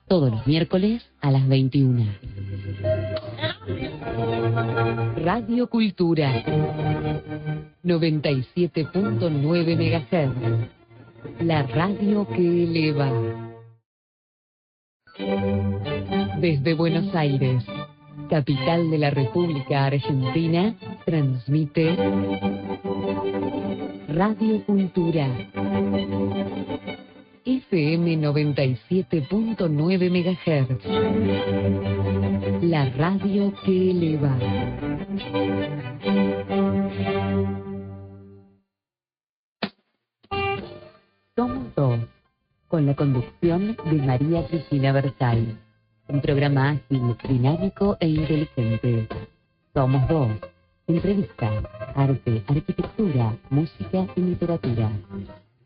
todos los miércoles a las 21. Radio Cultura 97.9 MHz. La radio que eleva. Desde Buenos Aires, capital de la República Argentina, transmite Radio Cultura FM 97.9 MHz. La radio que eleva. Somos dos, con la conducción de María Cristina Bersay. Un programa ágil, dinámico e inteligente. Somos dos. Entrevista, arte, arquitectura, música y literatura.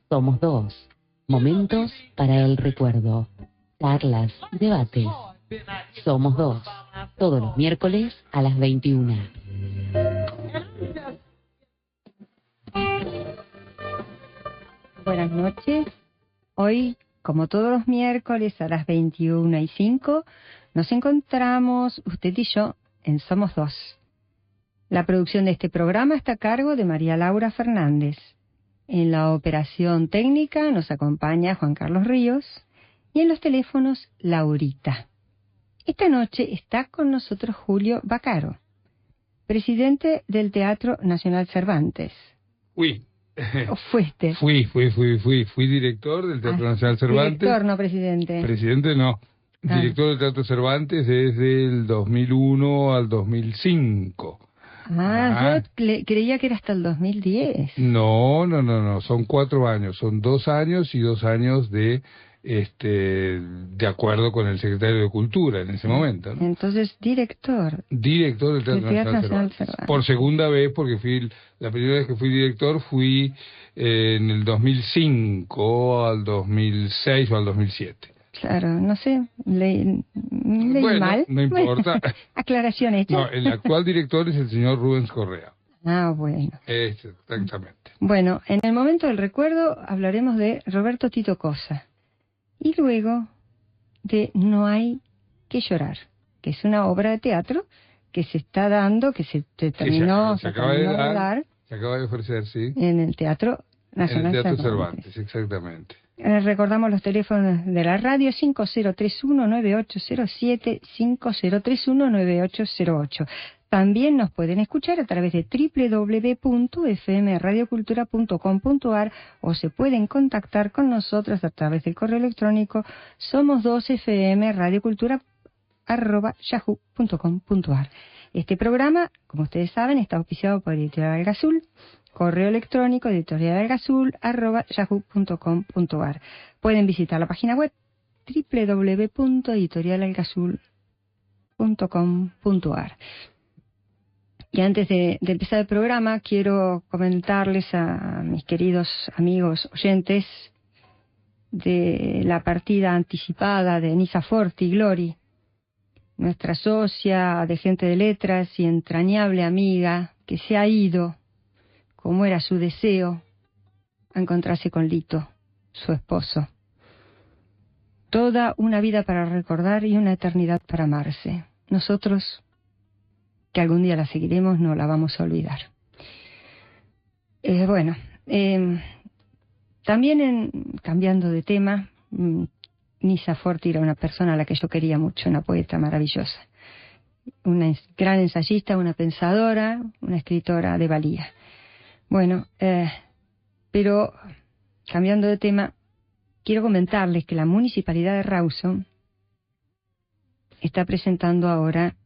Somos dos. Momentos para el recuerdo. Charlas, debates. Somos dos. Todos los miércoles a las 21. Buenas noches. Hoy, como todos los miércoles a las 21:05, nos encontramos usted y yo en Somos Dos. La producción de este programa está a cargo de María Laura Fernández. En la operación técnica nos acompaña Juan Carlos Ríos y en los teléfonos Laurita. Esta noche está con nosotros Julio Baccaro, presidente del Teatro Nacional Cervantes. Uy. ¿O fuiste? Fui director del Teatro Nacional Cervantes. Director, no presidente. Presidente no. Director del Teatro Cervantes desde el 2001 al 2005. Yo creía que era hasta el 2010. No, son 4 años, son 2 años y 2 años de acuerdo con el secretario de Cultura en ese momento, ¿no? Entonces, director del Teatro Nacional Cervantes. Por segunda vez, porque la primera vez que fui director fui en el 2005 al 2006 o al 2007. Claro, no sé, leí mal. No importa. Aclaración hecha. No, el actual director es el señor Rubens Correa. Bueno. Exactamente. Bueno, en el momento del recuerdo hablaremos de Roberto Tito Cosa. Y luego de No hay que llorar, que es una obra de teatro que se está dando, que se terminó se acaba de dar. Se acaba de ofrecer, sí. En el Teatro Nacional Cervantes, exactamente. Recordamos los teléfonos de la radio: 5031-9807, 5031-9808. También nos pueden escuchar a través de www.fmradiocultura.com.ar o se pueden contactar con nosotros a través del correo electrónico somos2fmradiocultura@yahoo.com.ar. Este programa, como ustedes saben, está auspiciado por Editorial Algazul. Correo electrónico editorialalgazul@yahoo.com.ar. Pueden visitar la página web www.editorialalgazul.com.ar. Y antes de empezar el programa, quiero comentarles a mis queridos amigos oyentes de la partida anticipada de Nisa Forti Glori, nuestra socia de Gente de Letras y entrañable amiga que se ha ido, como era su deseo, a encontrarse con Lito, su esposo. Toda una vida para recordar y una eternidad para amarse. Nosotros, que algún día la seguiremos, no la vamos a olvidar. También cambiando de tema, Nisa Forti era una persona a la que yo quería mucho, una poeta maravillosa, una gran ensayista, una pensadora, una escritora de valía. Pero cambiando de tema, quiero comentarles que la Municipalidad de Rawson está presentando ahora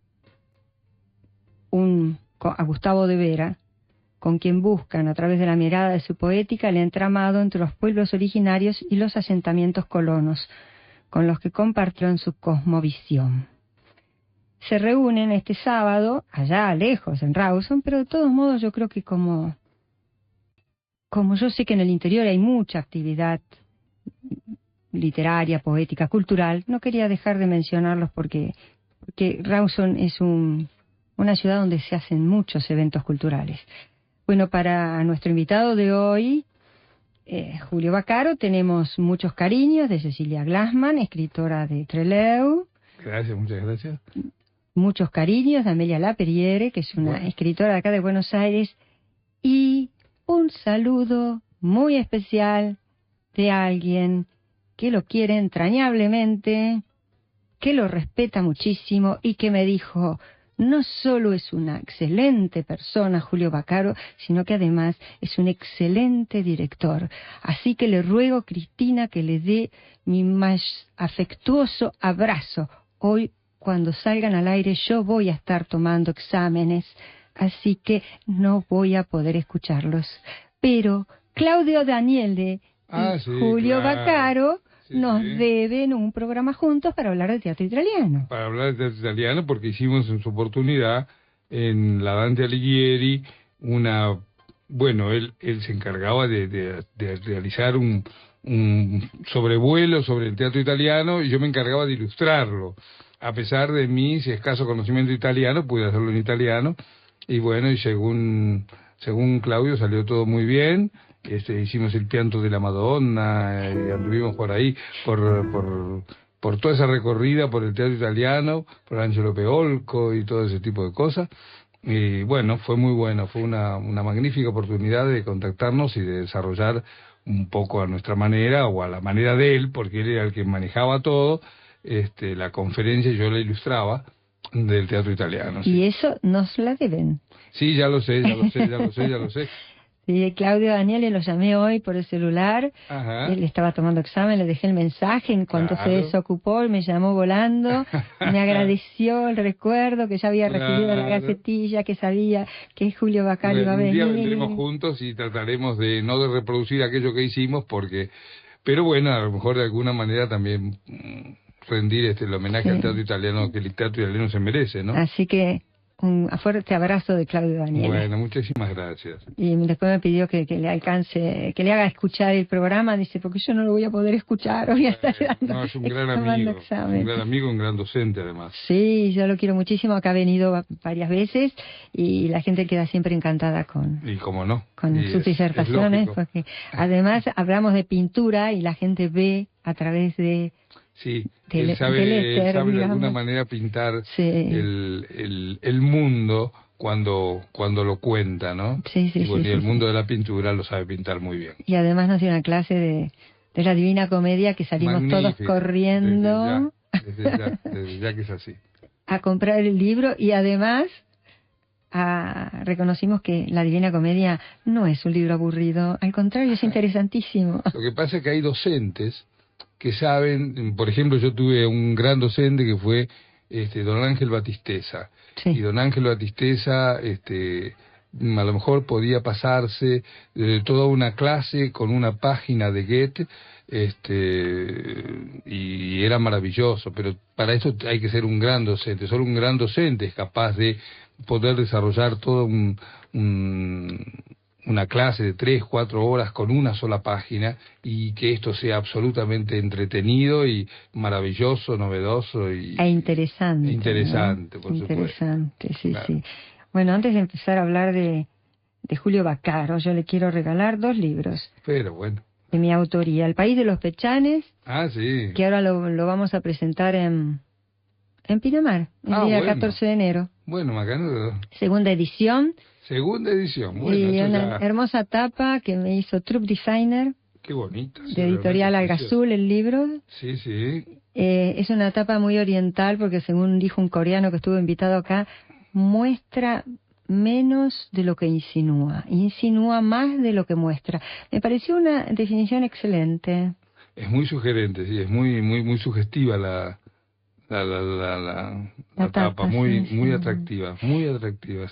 a Gustavo de Vera, con quien buscan, a través de la mirada de su poética, el entramado entre los pueblos originarios y los asentamientos colonos, con los que compartieron su cosmovisión. Se reúnen este sábado, allá lejos, en Rawson, pero de todos modos yo creo que como yo sé que en el interior hay mucha actividad literaria, poética, cultural, no quería dejar de mencionarlos porque Rawson es una ciudad donde se hacen muchos eventos culturales. Bueno, para nuestro invitado de hoy, Julio Baccaro, tenemos muchos cariños de Cecilia Glassman, escritora de Trelew. Gracias, muchas gracias. Muchos cariños de Amelia Laperiere, que es una escritora de acá de Buenos Aires. Y un saludo muy especial de alguien que lo quiere entrañablemente, que lo respeta muchísimo y que me dijo, no solo es una excelente persona, Julio Baccaro, sino que además es un excelente director. Así que le ruego, Cristina, que le dé mi más afectuoso abrazo. Hoy, cuando salgan al aire, yo voy a estar tomando exámenes, así que no voy a poder escucharlos. Pero Claudio Daniele y Julio Baccaro nos deben un programa juntos para hablar de teatro italiano. Para hablar de teatro italiano, porque hicimos en su oportunidad en la Dante Alighieri una... Bueno, él se encargaba de realizar un sobrevuelo sobre el teatro italiano y yo me encargaba de ilustrarlo. A pesar de mis escaso conocimiento italiano, pude hacerlo en italiano. Y bueno, y según Claudio salió todo muy bien. Hicimos el pianto de la Madonna y anduvimos por ahí, por toda esa recorrida por el teatro italiano, por Angelo Peolco y todo ese tipo de cosas. Y bueno, fue muy bueno, fue una magnífica oportunidad de contactarnos y de desarrollar un poco a nuestra manera o a la manera de él, porque él era el que manejaba todo, la conferencia y yo la ilustraba del teatro italiano. Y eso nos la deben. Sí, ya lo sé. Sí, Claudio Daniele lo llamé hoy por el celular. Ajá. Él estaba tomando examen, le dejé el mensaje. En cuanto se desocupó, él me llamó volando. Me agradeció el recuerdo que ya había recibido la gacetilla, que sabía que Julio Baccaro iba a venir. Un día vendremos juntos y trataremos no de reproducir aquello que hicimos, pero bueno, a lo mejor de alguna manera también rendir el homenaje al teatro italiano que el teatro italiano se merece, ¿no? Así que un fuerte abrazo de Claudio Daniele. Bueno, muchísimas gracias. Y después me pidió que le haga escuchar el programa, dice, porque yo no lo voy a poder escuchar, voy a estar no, es un gran amigo, un gran docente además. Sí, yo lo quiero muchísimo, acá ha venido varias veces y la gente queda siempre encantada con sus disertaciones, porque además hablamos de pintura y la gente ve a través de... Sí, él sabe de alguna manera pintar el mundo cuando lo cuenta, ¿no? Sí, y el mundo de la pintura lo sabe pintar muy bien. Y además nos dio una clase de la Divina Comedia que salimos todos corriendo. Desde ya que es así. A comprar el libro y además reconocimos que la Divina Comedia no es un libro aburrido, al contrario, es interesantísimo. Lo que pasa es que hay docentes que saben, por ejemplo, yo tuve un gran docente que fue don Ángel Batisteza. Sí. Y don Ángel Batisteza a lo mejor podía pasarse toda una clase con una página de Goethe, y era maravilloso, pero para eso hay que ser un gran docente. Solo un gran docente es capaz de poder desarrollar todo una clase de 3-4 horas con una sola página y que esto sea absolutamente entretenido y maravilloso, novedoso y interesante. Interesante, ¿no? Por supuesto. Interesante, sí, claro. Sí. Bueno, antes de empezar a hablar de Julio Baccaro, yo le quiero regalar 2 libros. Pero bueno. De mi autoría, El País de los Pechanes. Ah, sí. Que ahora lo vamos a presentar en Pinamar, el día 14 de enero. Bueno, macanudo. Segunda edición. Bueno, y una hermosa tapa que me hizo Troop Designer. Qué bonita. De editorial Alga Azul, el libro. Sí, sí. Es una tapa muy oriental porque, según dijo un coreano que estuvo invitado acá, muestra menos de lo que insinúa más de lo que muestra. Me pareció una definición excelente. Es muy sugerente, sí, es muy sugestiva la tapa, muy atractiva,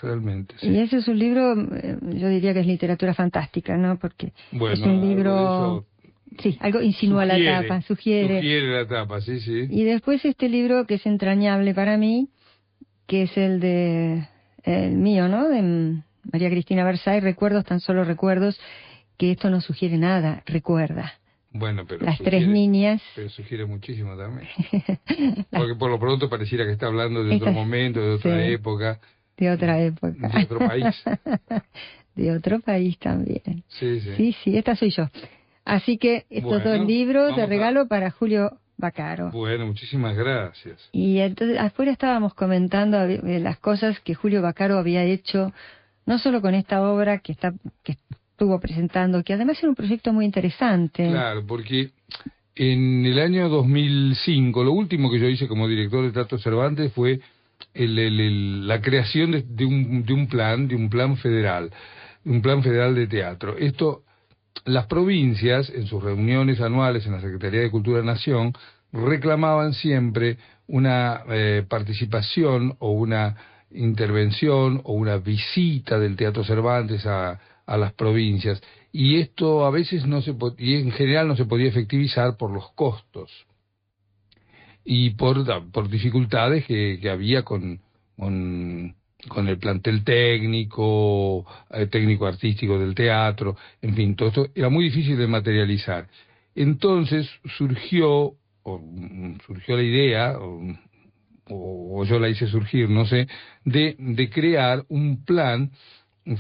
realmente. Sí. Y ese es un libro, yo diría que es literatura fantástica, ¿no? Porque es un libro... Sí, algo insinúa la tapa, sugiere la tapa, sí. Y después este libro que es entrañable para mí, que es el mío, ¿no? De María Cristina Versailles, Recuerdos, tan solo recuerdos, que esto no sugiere nada, recuerda. Bueno, pero las 3 niñas. Pero sugiere muchísimo también. Porque por lo pronto pareciera que está hablando de otro momento, de otra época. De otra época. De otro país. De otro país también. Sí, esta soy yo. Así que estos dos libros de regalo para Julio Baccaro. Bueno, muchísimas gracias. Y entonces afuera estábamos comentando las cosas que Julio Baccaro había hecho, no solo con esta obra que estuvo presentando, que además era un proyecto muy interesante. Claro, porque en el año 2005, lo último que yo hice como director de Teatro Cervantes fue la creación de un plan federal, un plan federal de teatro. Las provincias, en sus reuniones anuales en la Secretaría de Cultura de Nación, reclamaban siempre una participación o una intervención o una visita del Teatro Cervantes a las provincias, y esto a veces y en general no se podía efectivizar por los costos y por dificultades que había con el plantel técnico artístico del teatro, en fin, todo esto era muy difícil de materializar. Entonces surgió la idea, o yo la hice surgir, no sé, de crear un plan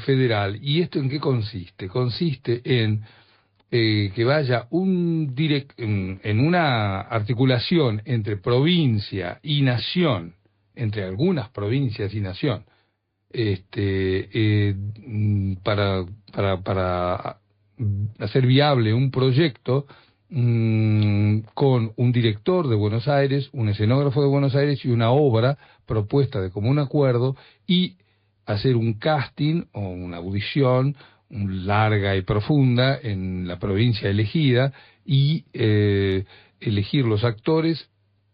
federal. ¿Y esto en qué consiste? Consiste en que vaya en una articulación entre provincia y nación, entre algunas provincias y nación, para hacer viable un proyecto con un director de Buenos Aires, un escenógrafo de Buenos Aires y una obra propuesta de común acuerdo, y hacer un casting o una audición larga y profunda en la provincia elegida y elegir los actores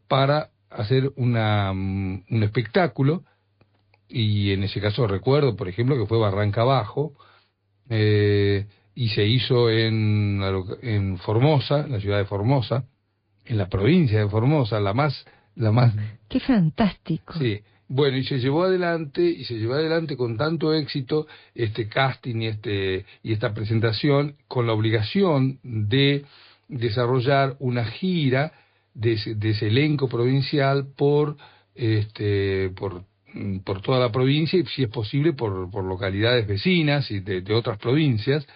para hacer un espectáculo. Y en ese caso recuerdo, por ejemplo, que fue Barranca Abajo, y se hizo en Formosa, en la ciudad de Formosa, en la provincia de Formosa, la más... ¡Qué fantástico! Sí, bueno, y se llevó adelante con tanto éxito este casting y esta presentación, con la obligación de desarrollar una gira de ese elenco provincial por toda la provincia, y si es posible por localidades vecinas y de otras provincias,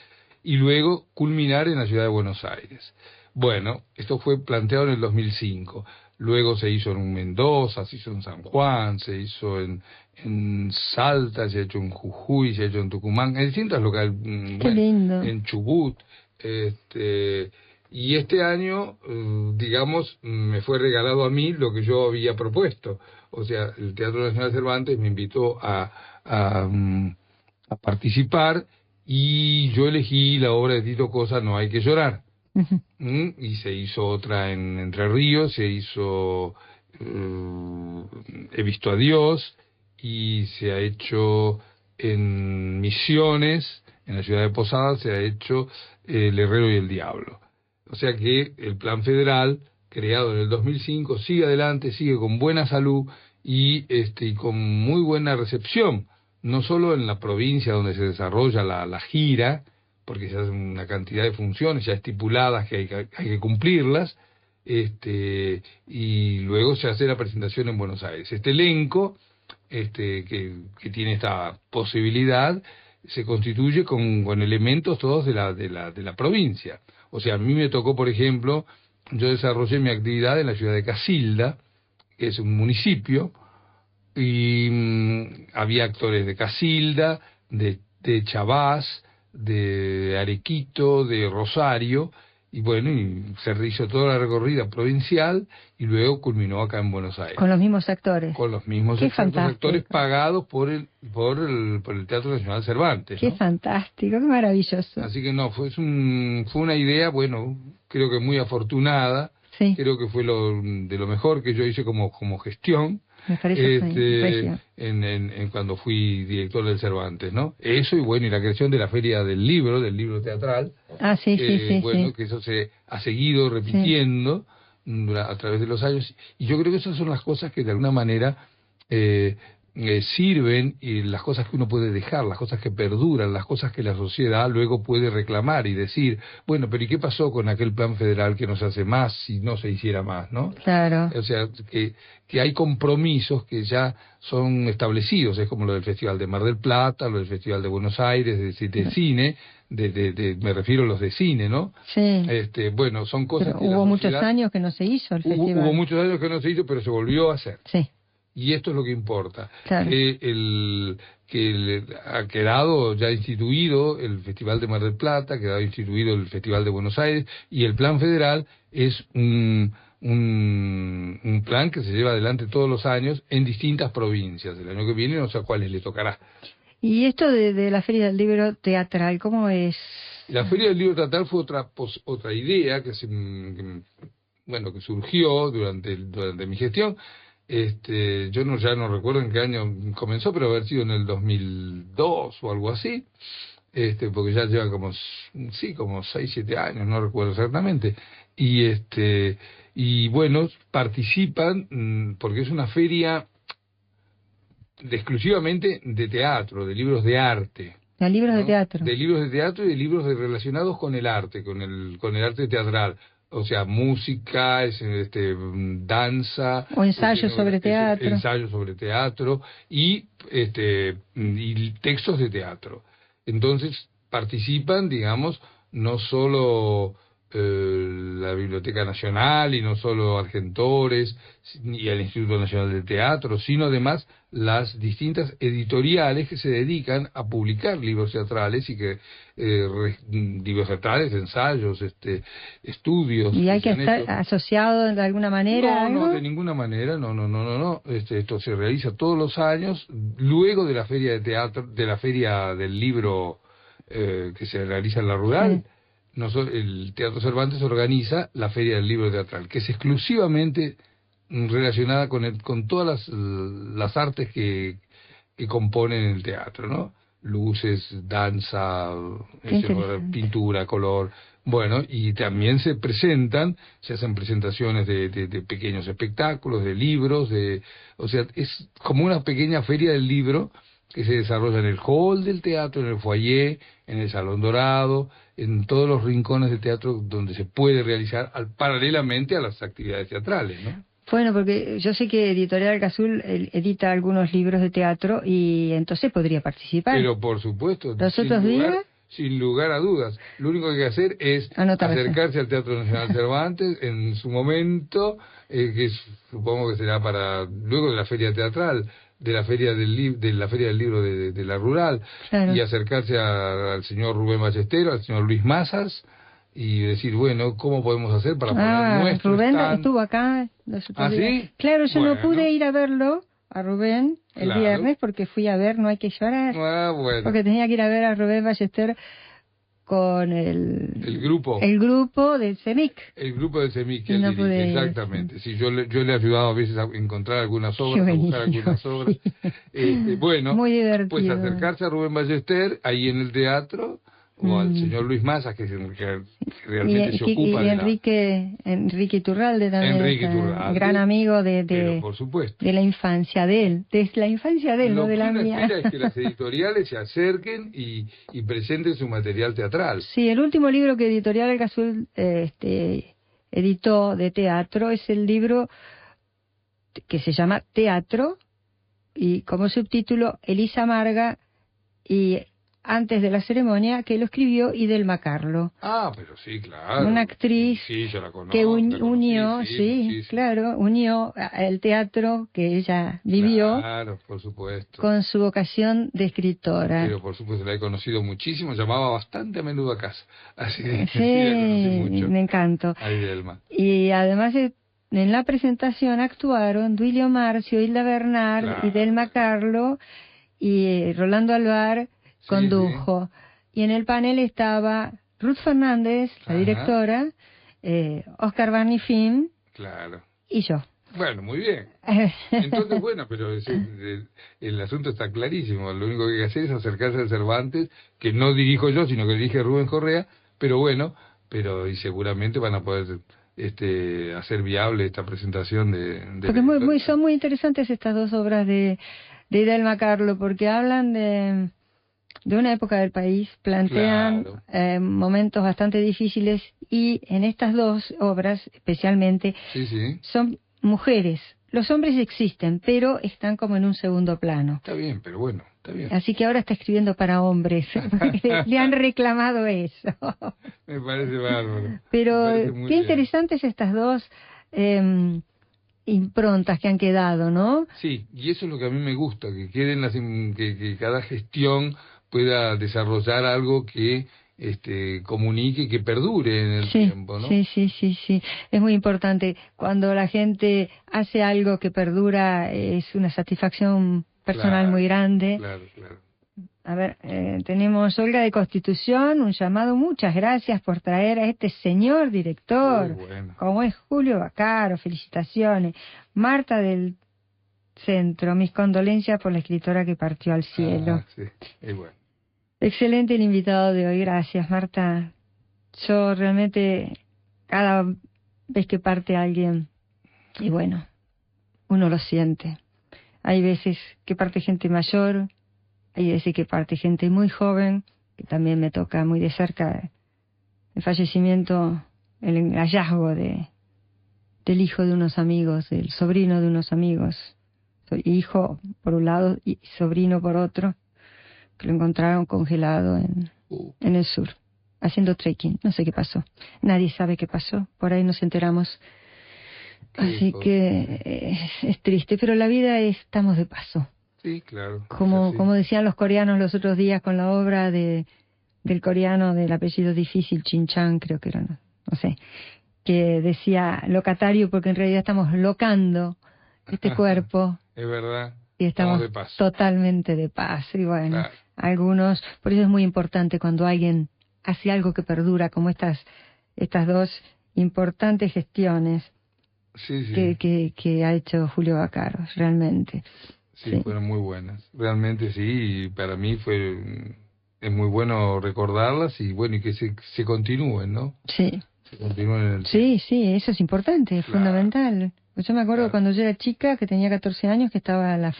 y luego culminar en la ciudad de Buenos Aires. Bueno, esto fue planteado en el 2005. Luego se hizo en Mendoza, se hizo en San Juan, se hizo en Salta, se ha hecho en Jujuy, se ha hecho en Tucumán, en distintas localidades, en Chubut. Y este año, digamos, me fue regalado a mí lo que yo había propuesto. O sea, el Teatro Nacional Cervantes me invitó a participar, y yo elegí la obra de Tito Cosa, No hay que llorar. Y se hizo otra en Entre Ríos, se hizo He visto a Dios, y se ha hecho en Misiones, en la ciudad de Posadas, se ha hecho El Herrero y el Diablo. O sea que el plan federal, creado en el 2005, sigue adelante, sigue con buena salud y con muy buena recepción, no solo en la provincia donde se desarrolla la gira, porque se hacen una cantidad de funciones ya estipuladas que hay que cumplirlas, y luego se hace la presentación en Buenos Aires. Este elenco que tiene esta posibilidad se constituye con elementos todos de la provincia. O sea, a mí me tocó, por ejemplo, yo desarrollé mi actividad en la ciudad de Casilda, que es un municipio, y había actores de Casilda, de Chabás, de Arequito, de Rosario, y bueno, y se hizo toda la recorrida provincial y luego culminó acá en Buenos Aires. Con los mismos actores. Con los mismos actores pagados por el Teatro Nacional Cervantes. Qué fantástico, qué maravilloso. Así que no, fue una idea, bueno, creo que muy afortunada. Sí. Creo que fue de lo mejor que yo hice como gestión. Me parece cuando fui director del Cervantes, ¿no? Eso, y bueno, y la creación de la feria del libro teatral. Ah, sí. Bueno, que eso se ha seguido repitiendo a través de los años, y yo creo que esas son las cosas que de alguna manera sirven y las cosas que uno puede dejar, las cosas que perduran, las cosas que la sociedad luego puede reclamar y decir, bueno, pero ¿y qué pasó con aquel plan federal que no se hace más si no se hiciera más, ¿no? Claro. O sea, que hay compromisos que ya son establecidos, es como lo del Festival de Mar del Plata, lo del Festival de Buenos Aires, de cine, me refiero a los de cine, ¿no? Sí. Bueno, son cosas pero que hubo muchos años que no se hizo el festival. Hubo muchos años que no se hizo, pero se volvió a hacer. Sí. Y esto es lo que importa, claro. que ha quedado ya instituido el Festival de Mar del Plata, ha quedado instituido el Festival de Buenos Aires, y el Plan Federal es un plan que se lleva adelante todos los años en distintas provincias. El año que viene no sé a cuáles le tocará. ¿Y esto de la Feria del Libro Teatral, cómo es? La Feria del Libro Teatral fue otra idea que surgió durante mi gestión. Yo ya no recuerdo en qué año comenzó, pero haber sido en el 2002 o algo así, porque ya lleva como 6, 7 años, no recuerdo exactamente, y bueno, participan, porque es una feria exclusivamente de teatro, de libros de arte. De libros, ¿no? De libros de teatro y de libros relacionados con el arte, con el arte teatral. O sea, música, danza, o ensayos sobre teatro, ensayos sobre teatro y textos de teatro. Entonces participan, digamos, no solo la Biblioteca Nacional y no solo Argentores y el Instituto Nacional de Teatro, sino además las distintas editoriales que se dedican a publicar libros teatrales y que libros teatrales, ensayos, estudios. ¿Y hay que estar asociado de alguna manera? No, de ninguna manera, no. Esto se realiza todos los años, luego de la feria de teatro, de la feria del libro que se realiza en la Rural. Sí. El Teatro Cervantes organiza la Feria del Libro Teatral, que es exclusivamente relacionada con todas las artes que componen el teatro, ¿no? Luces, danza, pintura, color. Bueno, y también se hacen presentaciones de pequeños espectáculos, de libros, o sea, es como una pequeña feria del libro que se desarrolla en el hall del teatro, en el foyer, en el Salón Dorado, en todos los rincones del teatro donde se puede realizar paralelamente a las actividades teatrales, ¿no? Bueno, porque yo sé que Editorial Cazul edita algunos libros de teatro y entonces podría participar. Pero por supuesto. ¿Los otros días? Sin lugar a dudas. Lo único que hay que hacer es acercarse al Teatro Nacional Cervantes en su momento, que supongo que será para luego de la feria teatral, de la feria del libro de la Rural, claro. Y acercarse al señor Rubén Ballestero, al señor Luis Mazas, y decir, bueno, ¿cómo podemos hacer para poner nuestro Rubén stand? Estuvo acá los otros días. ¿Sí? Claro, yo no pude ir a verlo, a Rubén, el viernes, porque fui a ver No hay que llorar. Bueno. Porque tenía que ir a ver a Rubén Ballester con el grupo del CEMIC. El grupo del CEMIC, que no pude exactamente. Sí, yo le he ayudado a veces a encontrar algunas obras, a buscar algunas obras. Bueno, muy divertido. Pues acercarse a Rubén Ballester ahí en el teatro, o al señor Luis Mazas, que realmente se ocupa de Enrique Iturralde también, gran amigo pero por supuesto, de la infancia de él, no de la mía. Lo que uno espera es que las editoriales se acerquen y presenten su material teatral. Sí, el último libro que Editorial El Cazul editó de teatro es el libro que se llama Teatro, y como subtítulo Elisa Marga y antes de la ceremonia, que lo escribió Idelma Carlo. Ah, pero sí, claro. Una actriz yo la conozco, que unió el teatro que ella vivió, claro, por supuesto, con su vocación de escritora. Pero por supuesto la he conocido muchísimo, llamaba bastante a menudo a casa. Así que sí, la conocí mucho. Me encantó. A Idelma. Y además en la presentación actuaron Duilio Marcio, Hilda Bernard, claro. Idelma Carlo y Rolando Alvar condujo. Sí. Y en el panel estaba Ruth Fernández, la directora, Oscar Barnifín, claro, y yo. Bueno, muy bien. Entonces, bueno, pero el asunto está clarísimo. Lo único que hay que hacer es acercarse al Cervantes, que no dirijo yo, sino que dirige Rubén Correa, pero bueno, y seguramente van a poder hacer viable esta presentación de porque son muy interesantes estas dos obras de Idelma Carlo, porque hablan de una época del país, plantean momentos bastante difíciles, y en estas dos obras especialmente son mujeres. Los hombres existen, pero están como en un segundo plano. Está bien, pero bueno, está bien. Así que ahora está escribiendo para hombres. Le han reclamado eso. Me parece bárbaro. Pero qué bien. interesantes estas dos improntas que han quedado, ¿no? Sí, y eso es lo que a mí me gusta, que queden que cada gestión pueda desarrollar algo que comunique, que perdure en el tiempo, ¿no? Sí. Es muy importante. Cuando la gente hace algo que perdura, es una satisfacción personal muy grande. Claro. A ver, tenemos Olga de Constitución, un llamado. Muchas gracias por traer a este señor director, como es Julio Baccaro, felicitaciones. Marta del Centro, mis condolencias por la escritora que partió al cielo. Sí, es bueno. Excelente el invitado de hoy, gracias Marta. Yo realmente, cada vez que parte alguien, y bueno, uno lo siente. Hay veces que parte gente mayor, hay veces que parte gente muy joven, que también me toca muy de cerca el fallecimiento, el hallazgo del hijo de unos amigos, del sobrino de unos amigos. Hijo por un lado y sobrino por otro, que lo encontraron congelado en el sur, haciendo trekking. No sé qué pasó. Nadie sabe qué pasó. Por ahí nos enteramos. Así que es triste, pero la vida estamos de paso. Sí, claro. Como decían los coreanos los otros días con la obra del coreano del apellido difícil, Chin-chan, creo que era, no sé, que decía locatario, porque en realidad estamos locando este cuerpo. Es verdad. Y estamos de paso. Totalmente de paso. Y bueno, algunos, por eso es muy importante cuando alguien hace algo que perdura, como estas dos importantes gestiones que ha hecho Julio Baccaro, realmente. Sí, fueron muy buenas. Realmente sí, y para mí es muy bueno recordarlas y bueno, y que se continúen, ¿no? Sí. Se continúen en el tiempo. Sí, eso es importante, es fundamental. Yo me acuerdo cuando yo era chica, que tenía 14 años, que estaba el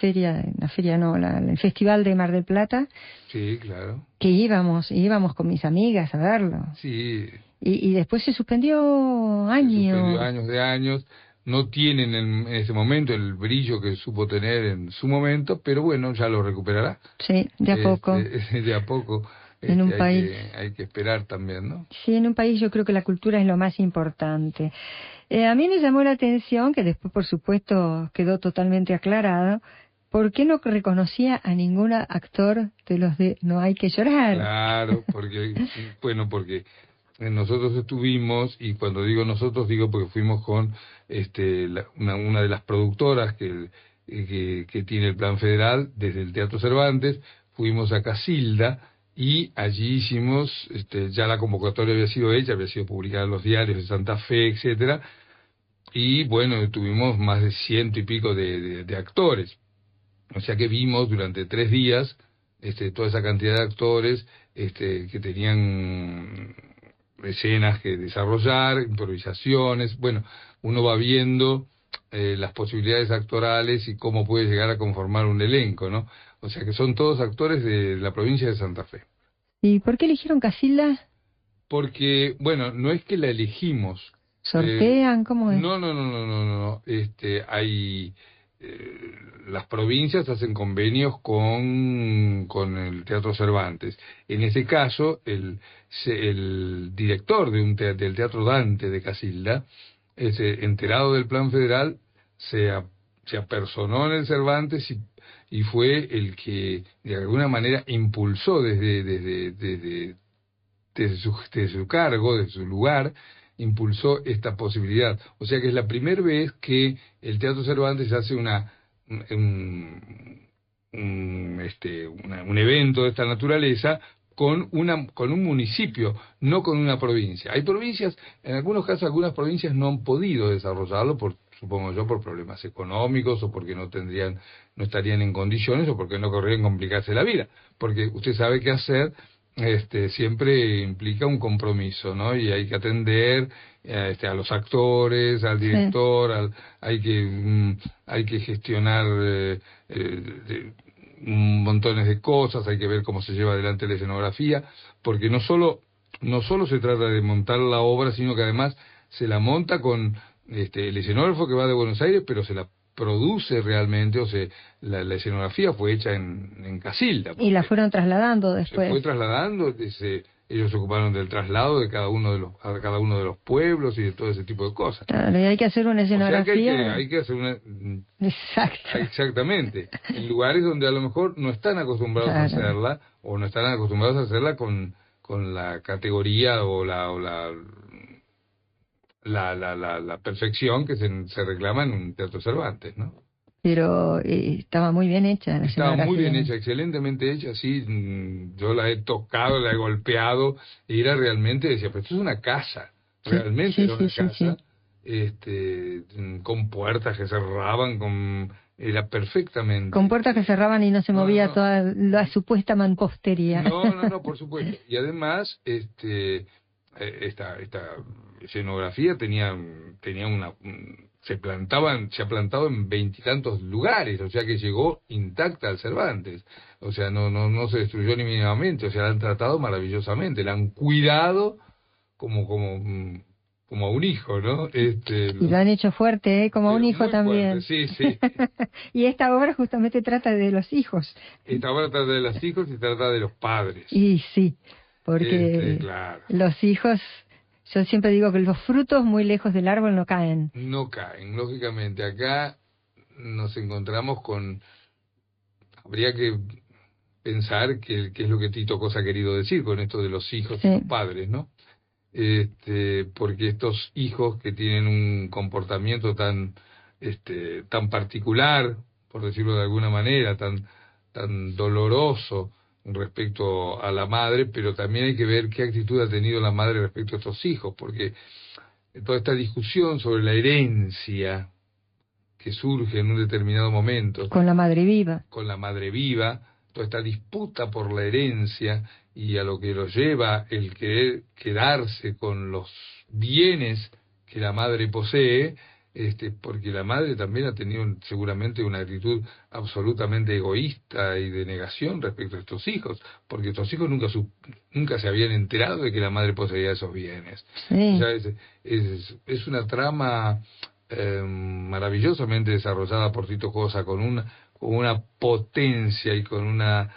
Festival de Mar del Plata. Sí, claro. Que íbamos con mis amigas a verlo. Sí. Y después se suspendió años. No tienen en ese momento el brillo que supo tener en su momento, pero bueno, ya lo recuperará. Sí, de a poco. De a poco. En un país. Hay que esperar también, ¿no? Sí, en un país yo creo que la cultura es lo más importante. A mí me llamó la atención, que después por supuesto quedó totalmente aclarado, ¿por qué no reconocía a ningún actor de los de No hay que llorar? Claro, porque nosotros estuvimos, y cuando digo nosotros digo porque fuimos con una de las productoras que tiene el Plan Federal desde el Teatro Cervantes, fuimos a Casilda y allí hicimos, ya la convocatoria había sido hecha, había sido publicada en los diarios de Santa Fe, etcétera, y bueno, tuvimos más de 100 y pico de actores, o sea que vimos durante 3 días toda esa cantidad de actores que tenían escenas que desarrollar, improvisaciones, bueno, uno va viendo las posibilidades actorales y cómo puede llegar a conformar un elenco, ¿no? O sea que son todos actores de la provincia de Santa Fe. ¿Y por qué eligieron Casilda? Porque, bueno, no es que la elegimos. ¿Sortean? ¿Cómo es? No. Hay... las provincias hacen convenios con el Teatro Cervantes. En ese caso, el director del Teatro Dante de Casilda, enterado del Plan Federal, se apersonó en el Cervantes y fue el que de alguna manera impulsó desde su cargo, desde su lugar, impulsó esta posibilidad. O sea que es la primera vez que el Teatro Cervantes hace un evento de esta naturaleza con un municipio, no con una provincia. Hay provincias, en algunos casos algunas provincias no han podido desarrollarlo supongo yo, por problemas económicos o porque no estarían en condiciones o porque no querrían complicarse la vida. Porque usted sabe que hacer siempre implica un compromiso, ¿no? Y hay que atender a los actores, al director, hay que gestionar montones de cosas, hay que ver cómo se lleva adelante la escenografía, porque no solo se trata de montar la obra, sino que además se la monta con el escenógrafo que va de Buenos Aires, pero se la produce realmente, o sea, la escenografía fue hecha en Casilda. Y la fueron trasladando después. Se fue trasladando, ellos se ocuparon del traslado de cada uno de los pueblos y de todo ese tipo de cosas. Claro, y hay que hacer una escenografía. O sea que hay que hacer una... Exacto. Exactamente. En lugares donde a lo mejor no están acostumbrados a hacerla, o no están acostumbrados a hacerla con la categoría o la perfección que se reclama en un teatro Cervantes, ¿no? Pero estaba muy bien hecha la Estaba muy bien escenografía. hecha, excelentemente hecha, sí, yo la he tocado, la he golpeado, y era realmente, decía, pero esto es una casa, realmente era una casa, con puertas que cerraban, era perfectamente. Con puertas que cerraban y no se movía toda la supuesta mampostería. No, por supuesto. Y además, esta escenografía tenía se ha plantado en 20 y tantos lugares, o sea que llegó intacta al Cervantes, o sea, no se destruyó ni mínimamente, o sea, la han tratado maravillosamente, la han cuidado como a un hijo, ¿no? Y lo han hecho fuerte, como a un hijo también. Fuerte, sí. Y esta obra justamente trata de los hijos. Esta obra trata de los hijos y trata de los padres. Y sí, porque claro. Los hijos, yo siempre digo que los frutos muy lejos del árbol no caen. No caen, lógicamente. Acá nos encontramos habría que pensar qué es lo que Tito Cosa ha querido decir con esto de los hijos y los padres, ¿no? Porque estos hijos que tienen un comportamiento tan particular, por decirlo de alguna manera, tan doloroso respecto a la madre, pero también hay que ver qué actitud ha tenido la madre respecto a estos hijos, porque toda esta discusión sobre la herencia que surge en un determinado momento con la madre viva, toda esta disputa por la herencia y a lo que los lleva el querer quedarse con los bienes que la madre posee, porque la madre también ha tenido seguramente una actitud absolutamente egoísta y de negación respecto a estos hijos, porque estos hijos nunca se habían enterado de que la madre poseía esos bienes. Sí. O sea, es una trama maravillosamente desarrollada por Tito Cosa, con una potencia y con una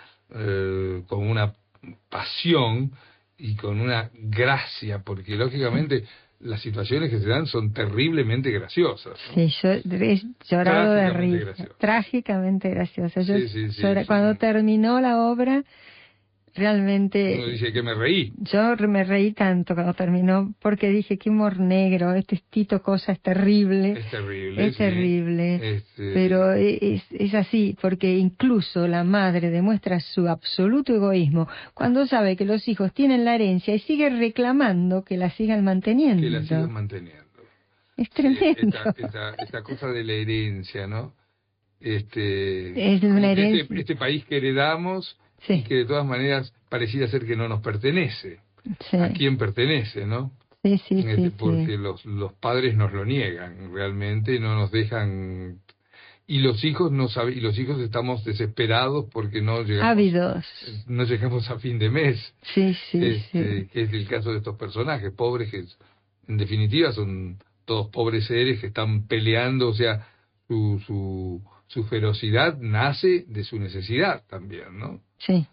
pasión y con una gracia, porque lógicamente las situaciones que se dan son terriblemente graciosas, ¿no? Sí, yo he llorado de risa, trágicamente graciosa. Cuando terminó la obra, realmente... Uno dice que me reí. Yo me reí tanto cuando terminó, porque dije, qué humor negro, este Tito Cosa es terrible. Es terrible. Pero es así, porque incluso la madre demuestra su absoluto egoísmo cuando sabe que los hijos tienen la herencia y sigue reclamando que la sigan manteniendo. Es tremendo. Esta cosa de la herencia, ¿no? Es una herencia. Este país que heredamos... Sí. Que de todas maneras pareciera ser que no nos pertenece. Sí. ¿A quién pertenece, no? Sí. Porque los padres nos lo niegan, realmente no nos dejan, y los hijos y los hijos estamos desesperados porque no llegamos a fin de mes. Sí. Que es el caso de estos personajes pobres que en definitiva son todos pobres seres que están peleando, o sea, su ferocidad nace de su necesidad también, ¿no? Sí.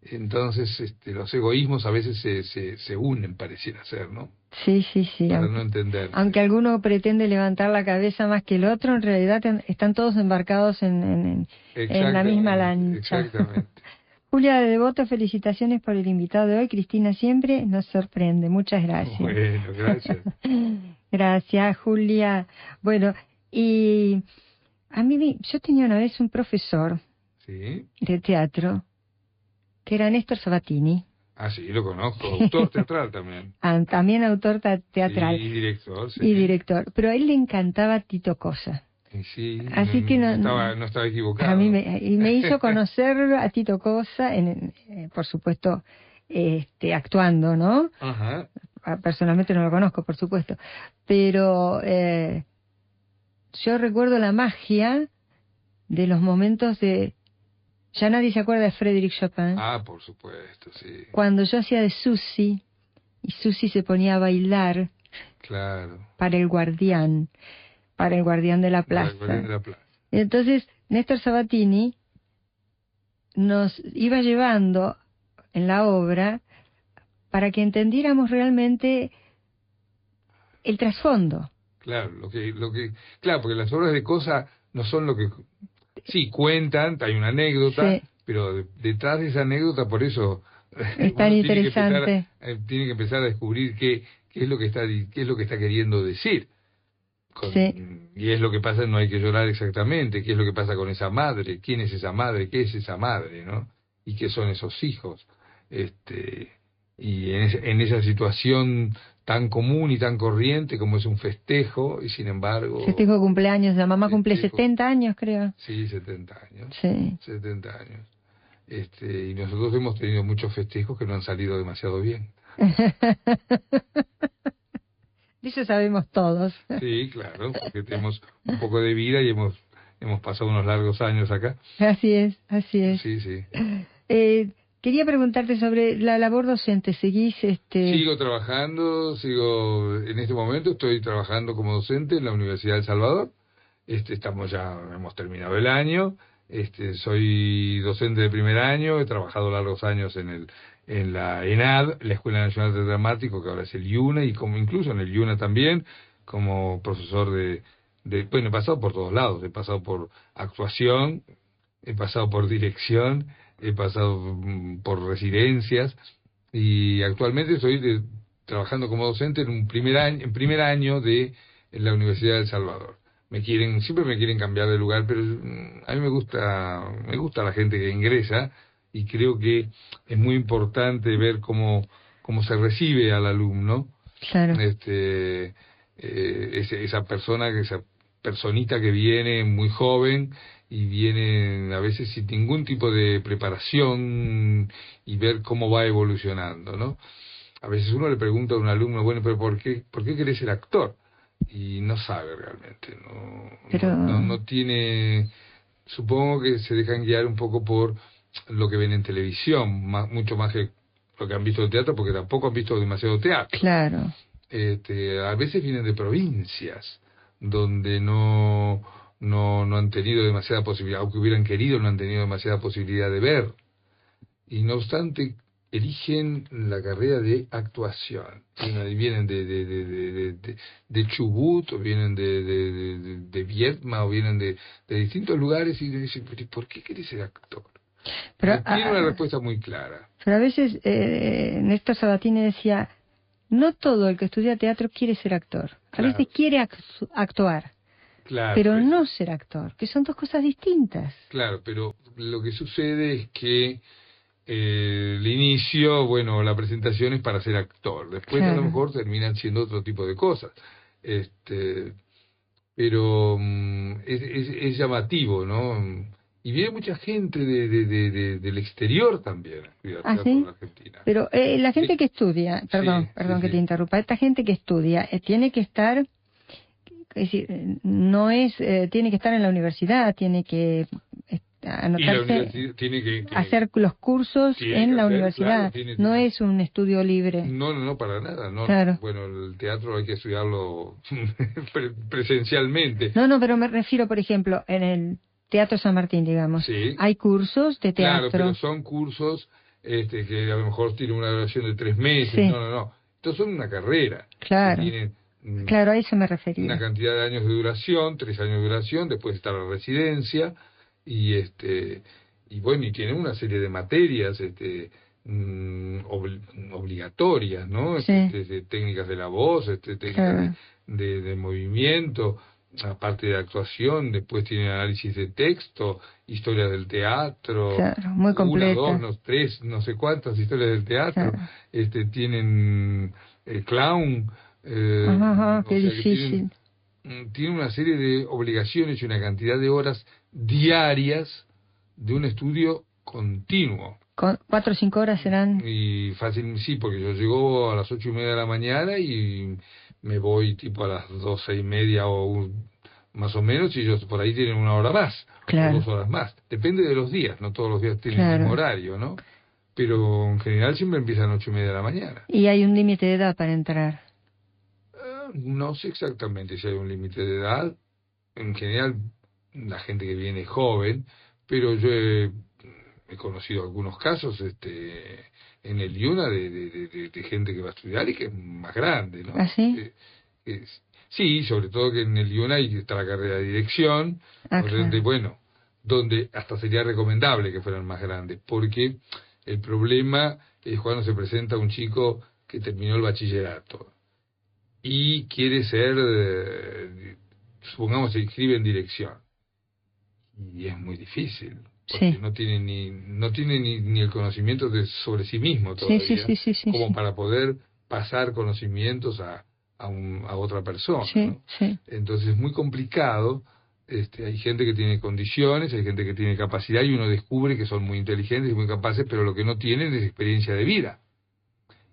Entonces, los egoísmos a veces se unen, pareciera ser, ¿no? Sí. Para no entender. Aunque alguno pretende levantar la cabeza más que el otro, en realidad están todos embarcados en la misma lancha. Exactamente. Julia de Devoto, felicitaciones por el invitado de hoy. Cristina siempre nos sorprende. Muchas gracias. Bueno, gracias. Gracias, Julia. Bueno, y yo tenía una vez un profesor de teatro que era Néstor Sabatini. Ah, sí, lo conozco. Autor teatral también. También autor teatral. Y director, sí. Y director. Pero a él le encantaba Tito Cosa. Sí, así que no estaba equivocado. A mí me hizo conocer a Tito Cosa, por supuesto, actuando, ¿no? Ajá. Personalmente no lo conozco, por supuesto. Pero yo recuerdo la magia de los momentos de... Ya nadie se acuerda de Frédéric Chopin. Ah, por supuesto, sí. Cuando yo hacía de Susi, y Susi se ponía a bailar Claro. para el guardián de la plaza. El guardián de la plaza. Entonces, Néstor Sabatini nos iba llevando en la obra para que entendiéramos realmente el trasfondo. Claro, claro, porque las obras de Cosa no son lo que sí cuentan, hay una anécdota, Sí. pero detrás de esa anécdota, por eso Es tan uno interesante. tiene que empezar a descubrir qué es lo que está queriendo decir. Sí. Y es lo que pasa, no hay que llorar exactamente, qué es lo que pasa con esa madre, quién es esa madre, qué es esa madre, ¿no? Y qué son esos hijos. Y en esa situación tan común y tan corriente como es un festejo, y sin embargo... Festejo de cumpleaños, la mamá cumple Festejo. 70 años, creo. Sí, 70 años. Sí. 70 años. Y nosotros hemos tenido muchos festejos que no han salido demasiado bien. De eso sabemos todos. Sí, claro, porque tenemos un poco de vida y hemos pasado unos largos años acá. Así es, así es. Sí, sí. Quería preguntarte sobre la labor docente. ¿Seguís Sigo trabajando, en este momento estoy trabajando como docente en la Universidad de El Salvador. Hemos terminado el año. Soy docente de primer año, he trabajado largos años en la ENAD, la Escuela Nacional de Dramático, que ahora es el IUNA, y como incluso en el IUNA también, como profesor bueno, he pasado por todos lados, he pasado por actuación, he pasado por dirección, he pasado por residencias, y actualmente estoy trabajando como docente en primer año de la Universidad de El Salvador. Siempre me quieren cambiar de lugar, pero a mí me gusta la gente que ingresa, y creo que es muy importante ver cómo se recibe al alumno. Claro. Esa personita que viene muy joven y viene a veces sin ningún tipo de preparación, y ver cómo va evolucionando, ¿no? A veces uno le pregunta a un alumno, bueno, pero ¿por qué querés ser actor? Y no sabe realmente, no tiene, supongo que se dejan guiar un poco por lo que ven en televisión, mucho más que lo que han visto en teatro, porque tampoco han visto demasiado teatro. Claro. A veces vienen de provincias donde no han tenido demasiada posibilidad, aunque hubieran querido, no han tenido demasiada posibilidad de ver, y no obstante eligen la carrera de actuación. Vienen de Chubut, o vienen de Vietma, o vienen de distintos lugares, y dicen, ¿por qué querés ser actor? Pero tiene una respuesta muy clara. Pero a veces Néstor Sabatini decía, no todo el que estudia teatro quiere ser actor. A veces quiere actuar, claro, pero no ser actor, que son dos cosas distintas. Claro, pero lo que sucede es que el inicio, bueno, la presentación es para ser actor. Después a lo mejor terminan siendo otro tipo de cosas. Pero es llamativo, ¿no? Y viene mucha gente del exterior también a estudiar teatro en Argentina. Pero la gente que estudia, perdón que te interrumpa, esta gente que estudia tiene que estar, es decir, tiene que estar en la universidad, tiene que anotarse, tiene que hacer los cursos en la universidad, claro, no es un estudio libre. No, para nada. No. Claro. Bueno, el teatro hay que estudiarlo presencialmente. No, pero me refiero, por ejemplo, en el Teatro San Martín, digamos, hay cursos de teatro. Claro, pero son cursos que a lo mejor tienen una duración de 3 meses. Sí. No. Estos son una carrera. Claro. Claro, a eso me refería. Una cantidad de años de duración, 3 años de duración, después está la residencia, y bueno, y tienen una serie de materias obligatorias, ¿no? Sí. Técnicas de la voz, técnicas de movimiento, aparte de actuación. Después tienen análisis de texto, historias del teatro, claro, muy completa. 1, 2, 3, no sé cuántas historias del teatro. Claro. Tienen clown. Qué difícil. Tienen una serie de obligaciones y una cantidad de horas diarias de un estudio continuo. 4 o 5 horas serán. Y fácil, sí, porque yo llego a las 8:30 de la mañana y me voy tipo a las 12:30 o más o menos, y ellos por ahí tienen 1 hora más, Claro. o 2 horas más. Depende de los días, no todos los días tienen Claro. el mismo horario, ¿no? Pero en general siempre empiezan a 8:30 de la mañana. Y hay un límite de edad para entrar. No sé exactamente si hay un límite de edad. En general, la gente que viene es joven, pero yo he conocido algunos casos en el IUNA de gente que va a estudiar y que es más grande, ¿no? ¿Ah, sí? Sí, sobre todo que en el IUNA está la carrera de dirección, donde, bueno, donde hasta sería recomendable que fueran más grandes, porque el problema es cuando se presenta un chico que terminó el bachillerato y quiere ser, supongamos, se inscribe en dirección, y es muy difícil, porque Sí. no tiene ni el conocimiento sobre sí mismo todavía, Sí, como para poder pasar conocimientos a otra persona, Sí, ¿no? sí. Entonces es muy complicado. Hay gente que tiene condiciones, hay gente que tiene capacidad, y uno descubre que son muy inteligentes y muy capaces, pero lo que no tienen es experiencia de vida.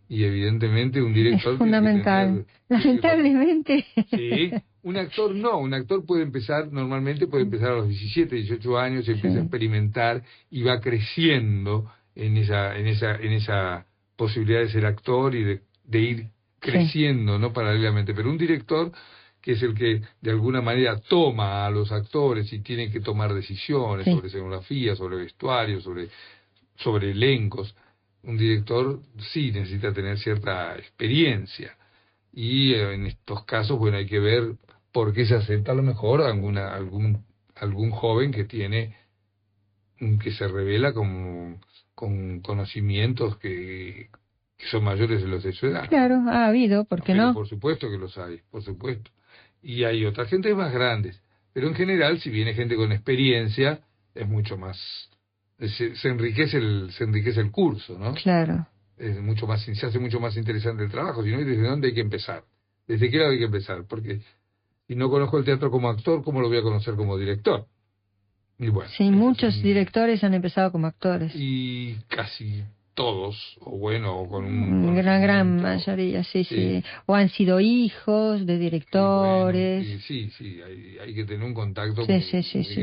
Y evidentemente un director Es fundamental. Lamentablemente. Sí, un actor puede empezar, normalmente puede empezar a los 17, 18 años, y empieza a experimentar y va creciendo en esa posibilidad de ser actor y de ir creciendo, ¿no? Paralelamente. Pero un director, que es el que de alguna manera toma a los actores y tiene que tomar decisiones sobre escenografía, sobre vestuario, sobre elencos, un director sí necesita tener cierta experiencia. Y en estos casos, bueno, hay que ver por qué se acepta a lo mejor algún joven que se revela con conocimientos que son mayores de los de su edad. Claro, ha habido, ¿por qué no? Por supuesto que los hay, por supuesto. Y hay otra gente más grandes. Pero en general, si viene gente con experiencia, es mucho más... Se enriquece el curso, ¿no? Claro. Se hace mucho más interesante el trabajo, sino desde dónde hay que empezar, desde qué lado hay que empezar, porque si no conozco el teatro como actor, ¿cómo lo voy a conocer como director? Y bueno, sí, muchos directores han empezado como actores. Y casi todos, o con gran mayoría, sí. O han sido hijos de directores. Sí, hay que tener un contacto muy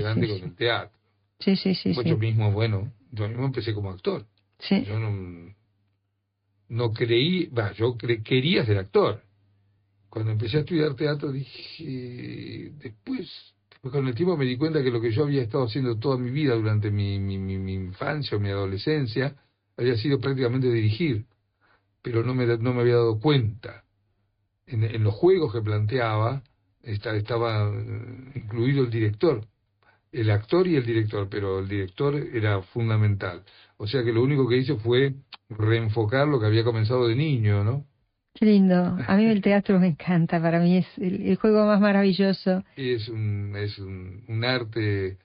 grande con el teatro. Sí. Yo mismo empecé como actor. Sí. Yo no creí, quería ser actor. Cuando empecé a estudiar teatro dije, después con el tiempo me di cuenta que lo que yo había estado haciendo toda mi vida durante mi infancia o mi adolescencia había sido prácticamente dirigir, pero no me había dado cuenta. En los juegos que planteaba estaba incluido el director, el actor y el director, pero el director era fundamental. O sea que lo único que hice fue reenfocar lo que había comenzado de niño, ¿no? Qué lindo. A mí el teatro me encanta, para mí es el juego más maravilloso. Es un arte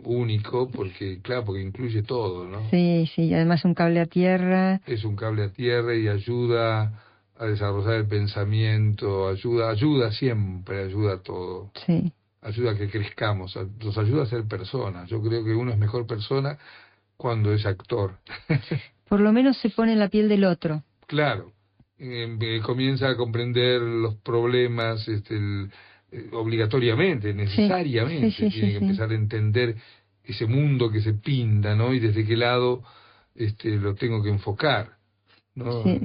único, porque incluye todo, ¿no? Sí, y además un cable a tierra. Es un cable a tierra y ayuda a desarrollar el pensamiento, ayuda siempre, ayuda a todo. Sí. Ayuda a que crezcamos, nos ayuda a ser personas. Yo creo que uno es mejor persona cuando es actor. Por lo menos se pone en la piel del otro. Claro. Comienza a comprender los problemas obligatoriamente, necesariamente. Tiene que empezar a entender ese mundo que se pinta, ¿no? Y desde qué lado lo tengo que enfocar, ¿no? Sí.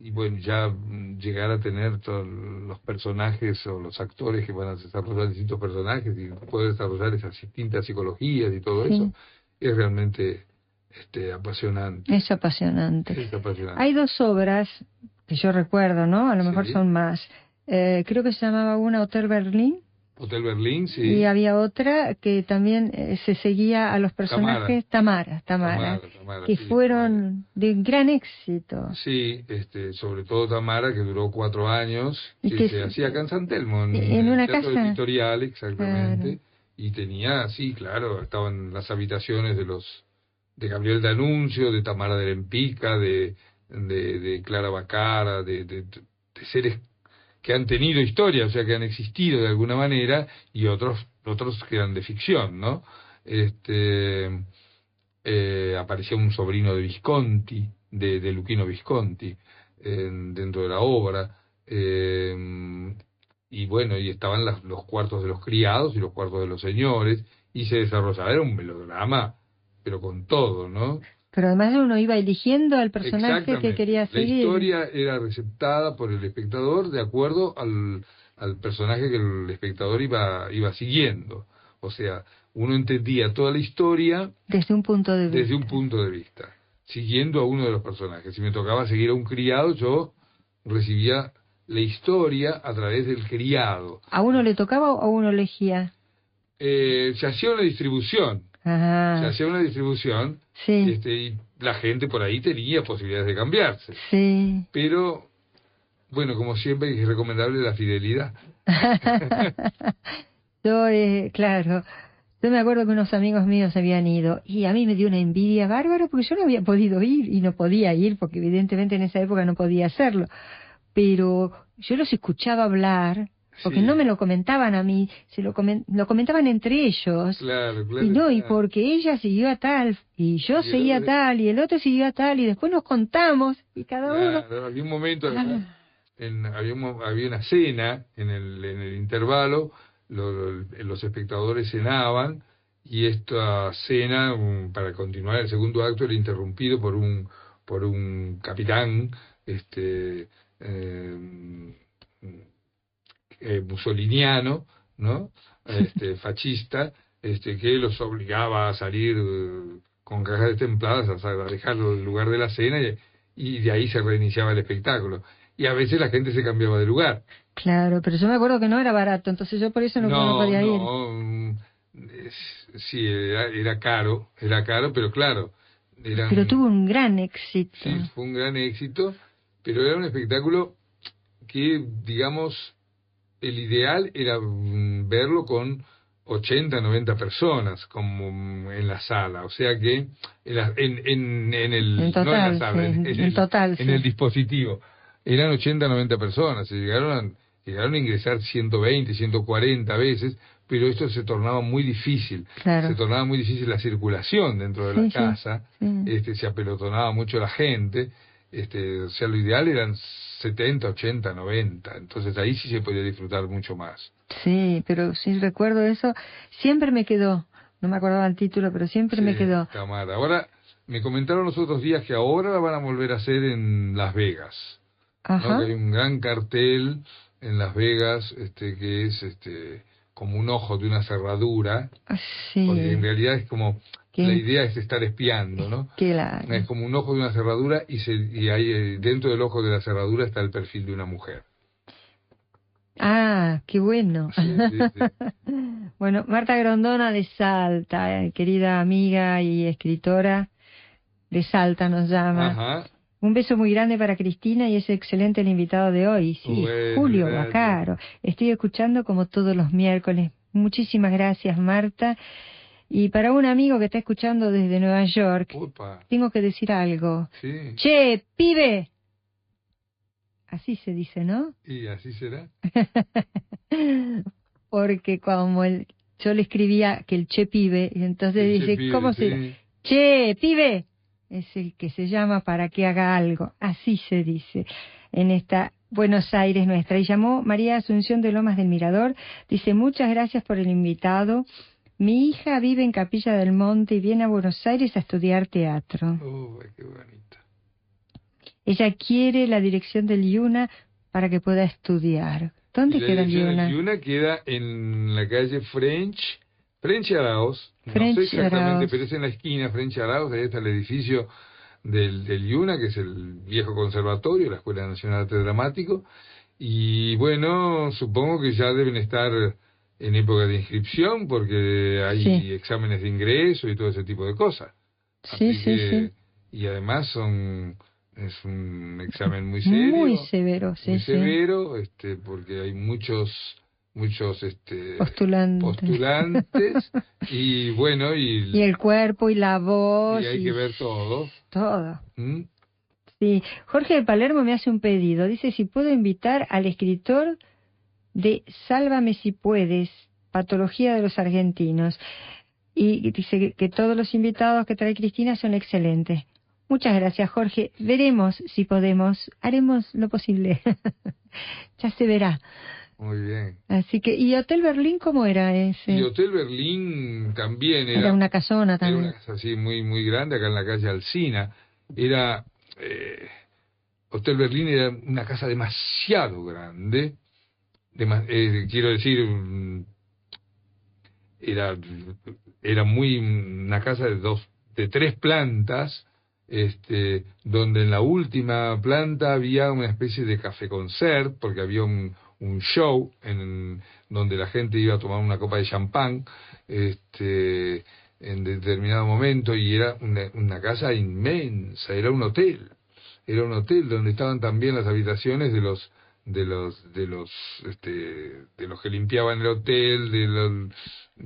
Y bueno, ya llegar a tener todos los personajes o los actores que van a desarrollar distintos personajes y poder desarrollar esas distintas psicologías y todo eso, es realmente apasionante. Es apasionante. Es apasionante. Hay 2 obras que yo recuerdo, ¿no? A lo mejor son más. Creo que se llamaba una Hotel Berlín. Hotel Berlín, sí. Y había otra que también se seguía a los personajes Tamara, que fueron de gran éxito. Sí, sobre todo Tamara, que duró 4 años, y que se hacía acá en San Telmo, en una el Teatro casa Editorial, exactamente. Claro. Y tenía, estaban las habitaciones de Gabriel D'Annunzio, de Tamara de Lempicka, de Clara Bacara, de seres que han tenido historia, o sea, que han existido de alguna manera, y otros que eran de ficción, ¿no? Aparecía un sobrino de Visconti, de Luchino Visconti, dentro de la obra. y bueno, y estaban los cuartos de los criados y los cuartos de los señores, y se desarrollaba, era un melodrama, pero con todo, ¿no? Pero además uno iba eligiendo al personaje que Exactamente. quería La seguir. historia era receptada por el espectador de acuerdo al personaje que el espectador iba siguiendo. O sea, uno entendía toda la historia Desde un punto de vista. desde un punto de vista, siguiendo a uno de los personajes. Si me tocaba seguir a un criado, yo recibía la historia a través del criado. ¿A uno le tocaba o a uno elegía? Se hacía una distribución. Ajá. Se hacía una distribución, Sí. y la gente por ahí tenía posibilidades de cambiarse. Sí. Pero, bueno, como siempre es recomendable la fidelidad. Yo, claro, yo me acuerdo que unos amigos míos habían ido y a mí me dio una envidia bárbara porque yo no había podido ir y no podía ir porque evidentemente en esa época no podía hacerlo. Pero yo los escuchaba hablar, porque Sí. no me lo comentaban a mí, lo comentaban entre ellos. Claro, claro. Y no, y claro. porque ella siguió a tal, y yo Y el seguía a otro- tal, y el otro siguió a tal, y después nos contamos, y cada uno... Claro, había un momento, Ah. había una cena en el intervalo, los espectadores cenaban, y esta cena, para continuar el segundo acto, era interrumpido por un capitán, eh, musoliniano, ¿no? Fascista, que los obligaba a salir con cajas templadas a dejar el lugar de la cena, y de ahí se reiniciaba el espectáculo. Y a veces la gente se cambiaba de lugar. Claro, pero yo me acuerdo que no era barato, entonces yo por eso no podía ir. Sí, era caro, pero claro. Pero tuvo un gran éxito. Sí, fue un gran éxito, pero era un espectáculo que, digamos, el ideal era verlo con 80, 90 personas como en la sala, o sea que en el total, no en la sala, sí, en total, en el dispositivo eran 80, 90 personas, se llegaron a ingresar 120, 140 veces, pero esto se tornaba muy difícil, claro. Se tornaba muy difícil la circulación dentro de la casa, se apelotonaba mucho la gente, o sea, lo ideal eran 70, 80, 90, entonces ahí sí se podía disfrutar mucho más. Sí, pero sí recuerdo eso, siempre me quedó, no me acordaba el título, pero siempre me quedó. Tamara. Ahora, me comentaron los otros días que ahora la van a volver a hacer en Las Vegas. Ajá. ¿No? Que hay un gran cartel en Las Vegas, que es como un ojo de una cerradura, sí. Porque en realidad es como, la idea es estar espiando, ¿no? Claro. Es como un ojo de una cerradura y ahí dentro del ojo de la cerradura está el perfil de una mujer. Ah, qué bueno. Sí. Bueno, Marta Grondona de Salta, querida amiga y escritora de Salta nos llama. Ajá. Un beso muy grande para Cristina y es excelente el invitado de hoy. Sí, bueno, Julio gracias. Bacaro. Estoy escuchando como todos los miércoles. Muchísimas gracias, Marta. Y para un amigo que está escuchando desde Nueva York, Opa. tengo que decir algo. Sí. ¡Che, pibe! Así se dice, ¿no? ¿Y así será? Porque como yo le escribía que el che pibe, y entonces El dice, che pibe, ¿cómo se Che, pibe! Es el que se llama para que haga algo. Así se dice en esta Buenos Aires nuestra. Y llamó María Asunción de Lomas del Mirador. Dice, muchas gracias por el invitado. Mi hija vive en Capilla del Monte y viene a Buenos Aires a estudiar teatro. Qué bonito. Ella quiere la dirección del IUNA para que pueda estudiar. ¿Dónde queda el IUNA? El IUNA queda en la calle French Arauz. No sé exactamente, Arauz. pero es en la esquina, French Arauz, ahí está el edificio del IUNA, que es el viejo conservatorio, la Escuela Nacional de Arte Dramático. Y bueno, supongo que ya deben estar en época de inscripción, porque hay exámenes de ingreso y todo ese tipo de cosas. Sí. Y además es un examen muy serio. Muy severo, sí. Muy severo, porque hay muchos postulantes y bueno, y el cuerpo y la voz. Y hay que ver todo. Todo. ¿Mm? Sí. Jorge de Palermo me hace un pedido. Dice si puedo invitar al escritor de Sálvame si puedes, Patología de los Argentinos. Y dice que todos los invitados que trae Cristina son excelentes. Muchas gracias, Jorge. Veremos si podemos. Haremos lo posible. Ya se verá. Muy bien. Así que, ¿y Hotel Berlín cómo era ese? Y Hotel Berlín también Era una casona era también. una casa así muy muy grande acá en la calle Alsina. Era Hotel Berlín era una casa demasiado grande. Quiero decir, era una casa de 3 plantas, donde en la última planta había una especie de café concert, porque había un show donde la gente iba a tomar una copa de champán, en determinado momento, y era una casa inmensa, era un hotel donde estaban también las habitaciones de los que limpiaban el hotel,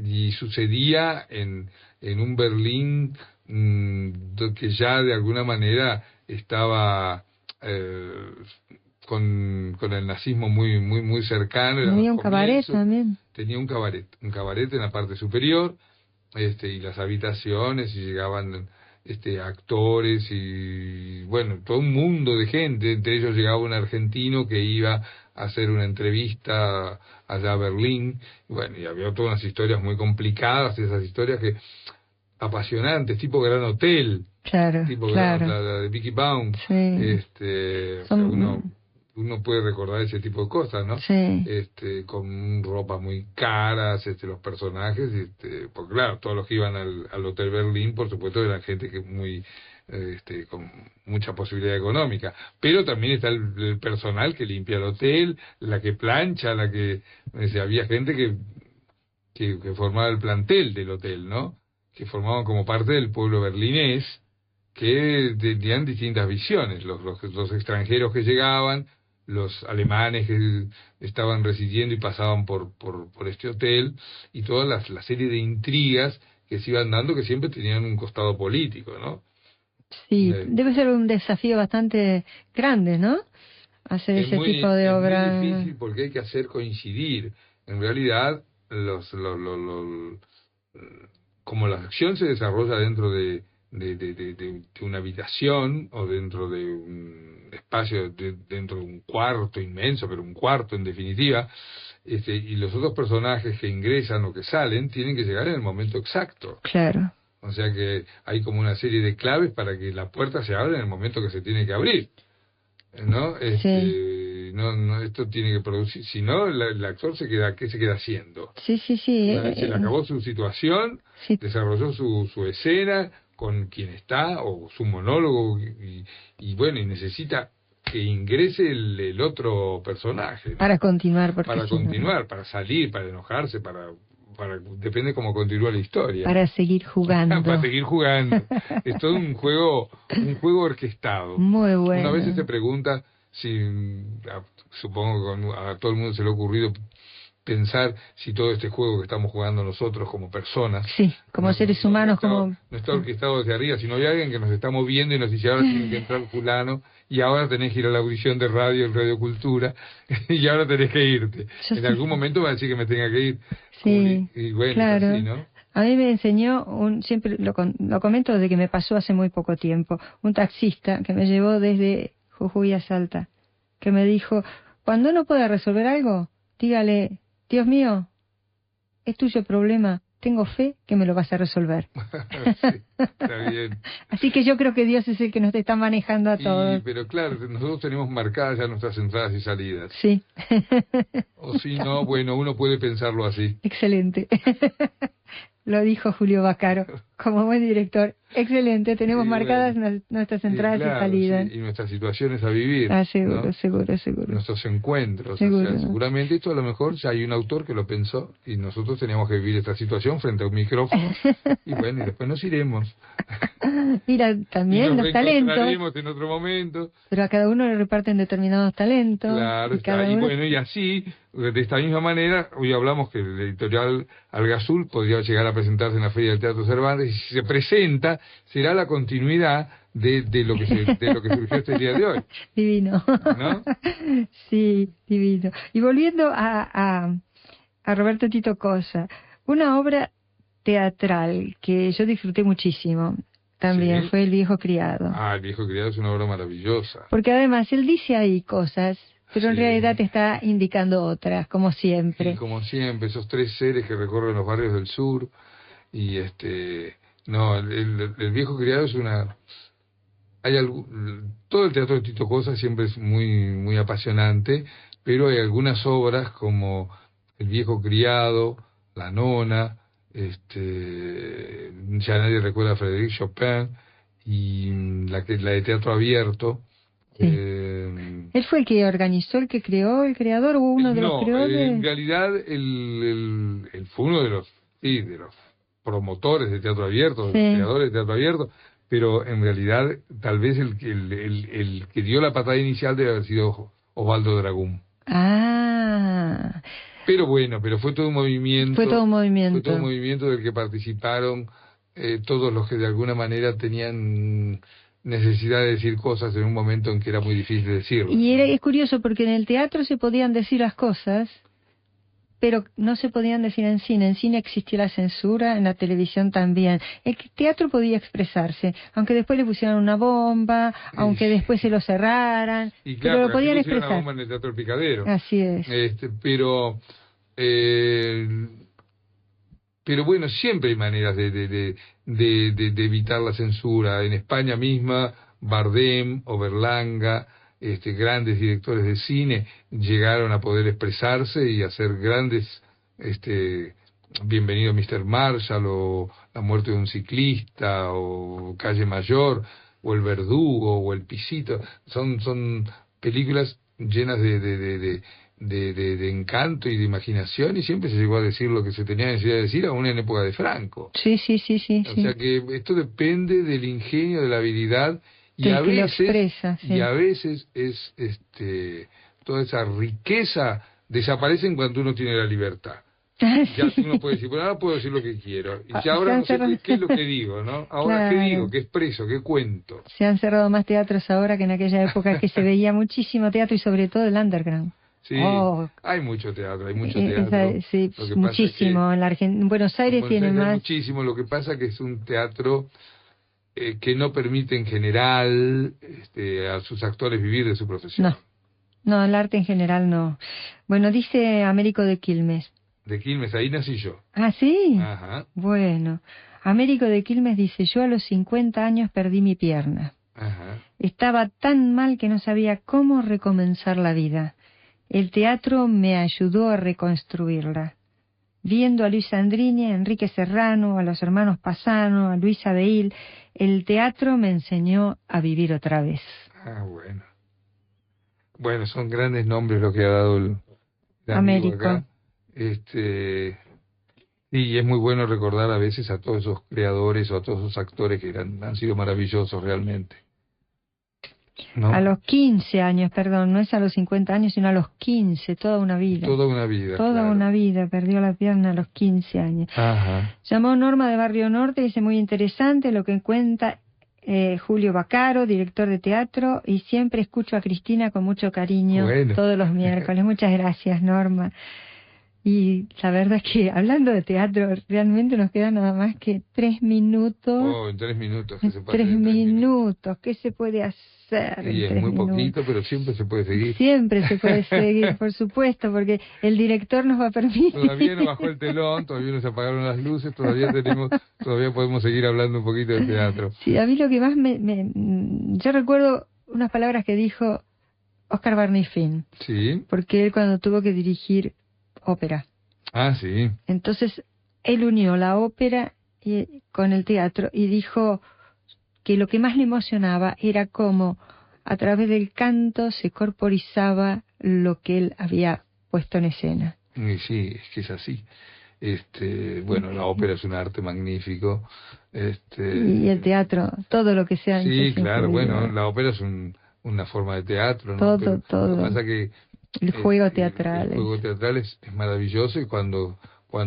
y sucedía en un Berlín que ya de alguna manera estaba con el nazismo muy muy muy cercano. Había un cabaret también. Tenía un cabaret en la parte superior, y las habitaciones, y llegaban actores y bueno, todo un mundo de gente. Entre ellos llegaba un argentino que iba a hacer una entrevista allá a Berlín. Bueno, y había todas unas historias muy complicadas, esas historias apasionantes, tipo Gran Hotel, claro, tipo claro. La de Vicky Baum. Sí. Uno puede recordar ese tipo de cosas, ¿no? Sí. Con ropas muy caras, los personajes, porque claro, todos los que iban al Hotel Berlín, por supuesto, eran gente que muy, con mucha posibilidad económica, pero también está el personal que limpia el hotel, la que plancha, había gente que formaba el plantel del hotel, ¿no? Que formaban como parte del pueblo berlinés, que tenían distintas visiones, los extranjeros que llegaban, los alemanes que estaban residiendo y pasaban por este hotel, y toda la serie de intrigas que se iban dando, que siempre tenían un costado político, ¿no? Sí, debe ser un desafío bastante grande, ¿no? Hacer ese tipo de obra. Es muy difícil porque hay que hacer coincidir. En realidad, como la acción se desarrolla dentro de una habitación o dentro de un espacio, dentro de un cuarto inmenso, pero un cuarto en definitiva, y los otros personajes que ingresan o que salen tienen que llegar en el momento exacto. Claro. O sea que hay como una serie de claves para que la puerta se abra en el momento que se tiene que abrir, ¿no? Sí. No, esto tiene que producir, si no, el actor ¿qué se queda haciendo? Sí. Se le acabó su situación, sí. Desarrolló su escena con quien está, o su monólogo, y bueno, y necesita que ingrese el otro personaje, ¿no? Para continuar, para salir, para enojarse, depende cómo continúa la historia. Para seguir jugando. Para seguir jugando. Es todo un juego orquestado. Muy bueno. Una vez se pregunta supongo que a todo el mundo se le ha ocurrido pensar si todo este juego que estamos jugando nosotros como personas, sí, como seres humanos, no está orquestado desde arriba, sino hay alguien que nos está moviendo y nos dice: ahora tiene que entrar fulano, y ahora tenés que ir a la audición de radio en Radio Cultura, y ahora tenés que irte. En algún momento va a decir que me tenga que ir. Sí, y bueno, claro. Es así, ¿no? A mí me enseñó, siempre lo comento desde que me pasó hace muy poco tiempo, un taxista que me llevó desde Jujuy a Salta, que me dijo: cuando no pueda resolver algo, dígale: Dios mío, es tuyo el problema, tengo fe que me lo vas a resolver. Sí, está bien. Así que yo creo que Dios es el que nos está manejando a todos. Pero claro, nosotros tenemos marcadas ya nuestras entradas y salidas. Sí. O si no, bueno, uno puede pensarlo así. Excelente. Lo dijo Julio Baccaro, como buen director. Excelente, tenemos marcadas nuestras entradas y salidas. Sí, y nuestras situaciones a vivir. Seguro, ¿no? seguro. Nuestros encuentros. Seguro. O sea, seguramente esto a lo mejor ya hay un autor que lo pensó y nosotros teníamos que vivir esta situación frente a un micrófono. Y bueno, y después nos iremos. Mira, también los talentos. Nos en otro momento. Pero a cada uno le reparten determinados talentos. Claro, y bueno, y así, de esta misma manera, hoy hablamos que el editorial Alga Azul podría llegar a presentarse en la Feria del Teatro Cervantes, y si se presenta, será la continuidad de lo que surgió este día de hoy. Divino. ¿No? Sí, divino. Y volviendo a Roberto Tito Cosa, una obra teatral que yo disfruté muchísimo también, fue El Viejo Criado. El Viejo Criado es una obra maravillosa. Porque además él dice ahí cosas pero en Sí. realidad te está indicando otras, como siempre. Y como siempre, esos tres seres que recorren los barrios del sur. Y no, el viejo criado es una... todo el teatro de Tito Cosa siempre es muy apasionante, pero hay algunas obras como El viejo criado, La nona, ya nadie recuerda a Frédéric Chopin, y la de teatro abierto. Sí. ¿Él fue el que organizó, el que creó, el creador, o uno de los creadores? En realidad él fue uno de los promotores de teatro abierto, de los creadores de teatro abierto, pero en realidad tal vez el que dio la patada inicial debe haber sido Osvaldo Dragún. Ah. Pero bueno, fue todo un movimiento. Fue todo un movimiento. Fue todo un movimiento del que participaron todos los que de alguna manera tenían necesidad de decir cosas en un momento en que era muy difícil decirlo. Y es curioso porque en el teatro se podían decir las cosas, pero no se podían decir en cine. En cine existía la censura, en la televisión también. El teatro podía expresarse, aunque después le pusieran una bomba, aunque después se lo cerraran, y claro, pero lo podían expresar. expresar. Una bomba en el Teatro del Picadero. Así es. Pero bueno, siempre hay maneras de evitar la censura. En España misma, Bardem o Berlanga, grandes directores de cine, llegaron a poder expresarse y hacer grandes, Bienvenido Mr. Marshall, o La muerte de un ciclista, o Calle Mayor, o El verdugo, o El pisito. Son películas llenas de encanto y de imaginación, y siempre se llegó a decir lo que se tenía necesidad de decir, aún en época de Franco. Sí. O sea que esto depende del ingenio, de la habilidad, y del a que lo veces expresa, sí. y a veces es toda esa riqueza desaparece en cuanto uno tiene la libertad. Ya uno puede decir, bueno, ahora puedo decir lo que quiero, y ya ahora no sé qué es lo que digo, ¿no? Ahora, claro. ¿qué digo? ¿Qué expreso? ¿Qué cuento? Se han cerrado más teatros ahora que en aquella época que se veía muchísimo teatro, y sobre todo el underground. Sí, hay mucho teatro, Sí, muchísimo. En la en Buenos Aires tiene más. Muchísimo. Lo que pasa que es un teatro que no permite en general a sus actores vivir de su profesión. No, el arte en general no. Bueno, dice Américo de Quilmes. De Quilmes, ahí nací yo. ¿Ah, sí? Ajá. Bueno, Américo de Quilmes dice, yo a los 50 años perdí mi pierna. Ajá. Estaba tan mal que no sabía cómo recomenzar la vida. El teatro me ayudó a reconstruirla. Viendo a Luis Sandrini, a Enrique Serrano, a los hermanos Pasano, a Luis Abeil, el teatro me enseñó a vivir otra vez. Ah, bueno. Bueno, son grandes nombres lo que ha dado el Américo acá. Y es muy bueno recordar a veces a todos esos creadores o a todos esos actores que han sido maravillosos realmente, ¿no? A los 15 años, perdón, no es a los 50 años, sino a los 15, toda una vida. Toda una vida, Toda claro. una vida, perdió la pierna a los 15 años. Ajá. Llamó Norma de Barrio Norte, dice muy interesante lo que cuenta Julio Baccaro, director de teatro, y siempre escucho a Cristina con mucho cariño todos los miércoles. Muchas gracias, Norma. Y la verdad es que hablando de teatro, realmente nos quedan nada más que 3 minutos. Oh, en 3 minutos. Que se pase 3 minutos. ¿Qué se puede hacer? Y es muy poquito, pero siempre se puede seguir. Siempre se puede seguir, por supuesto, porque el director nos va a permitir. Todavía no bajó el telón, todavía no se apagaron las luces, todavía podemos seguir hablando un poquito de teatro. Sí, a mí lo que más yo recuerdo unas palabras que dijo Oscar Barnifin. Sí. Porque él cuando tuvo que dirigir ópera. Ah, sí. Entonces, él unió la ópera con el teatro y dijo que lo que más le emocionaba era cómo a través del canto se corporizaba lo que él había puesto en escena. Y sí, es que es así. Bueno, la ópera es un arte magnífico. Y el teatro, todo lo que sea. Sí, claro, bueno, la ópera es una forma de teatro, ¿no? Todo. Lo que pasa que el juego teatral. El juego teatral es maravilloso, y cuando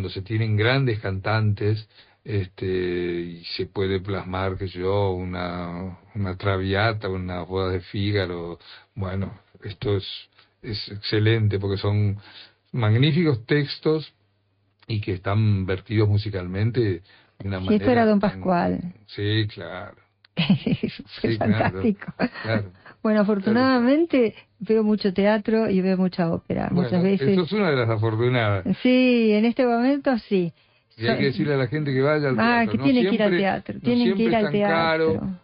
se tienen grandes cantantes, y se puede plasmar, qué sé yo, una Traviata, una boda de Fígaro, bueno, esto es excelente, porque son magníficos textos y que están vertidos musicalmente de una manera. Esto era Don Pascual. Sí, claro. Fue fantástico. Claro. Bueno, afortunadamente veo mucho teatro y veo mucha ópera. Bueno, muchas veces. eso es una de las afortunadas. Sí, en este momento sí. Y hay que decirle a la gente que vaya al teatro. Que tienen que ir al teatro. Tienen que ir al teatro. Caro,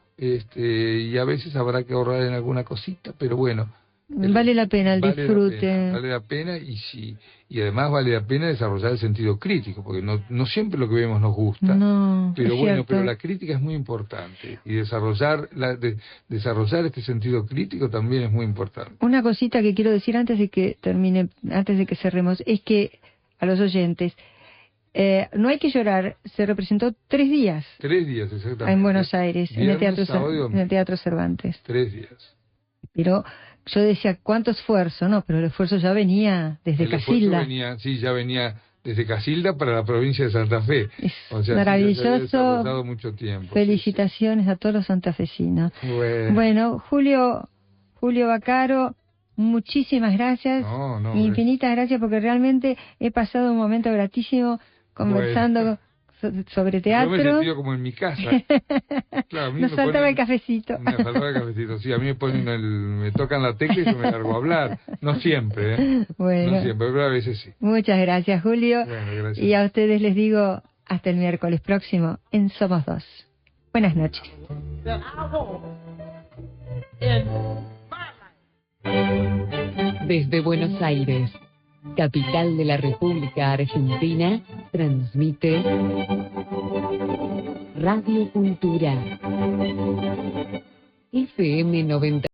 y a veces habrá que ahorrar en alguna cosita, pero bueno. Vale la pena el disfrute. Vale la pena y además vale la pena desarrollar el sentido crítico, porque no siempre lo que vemos nos gusta. No, pero bueno, cierto. pero la crítica es muy importante y desarrollar este sentido crítico también es muy importante. Una cosita que quiero decir antes de que cerremos, es que a los oyentes, No hay que llorar se representó 3 días. 3 días, exactamente. En Buenos Aires, Viernes, en el Teatro Cervantes. 3 días. Pero yo decía, ¿cuánto esfuerzo? No, pero el esfuerzo ya venía desde Casilda. Ya venía desde Casilda para la provincia de Santa Fe. Es maravilloso. Sí, mucho tiempo. Felicitaciones a todos los santafesinos. Bueno, Julio Vaccaro, muchísimas gracias. Infinitas gracias, porque realmente he pasado un momento gratísimo conversando sobre teatro. Yo me he sentido como en mi casa. Claro, Nos faltaba el cafecito. Me faltaba el cafecito, sí. A mí me tocan la tecla y yo me largo a hablar. No siempre, ¿eh? Bueno. No siempre, pero a veces sí. Muchas gracias, Julio. Bueno, gracias. Y a ustedes les digo hasta el miércoles próximo en Somos Dos. Buenas noches. Desde Buenos Aires, capital de la República Argentina, transmite Radio Cultura FM 90.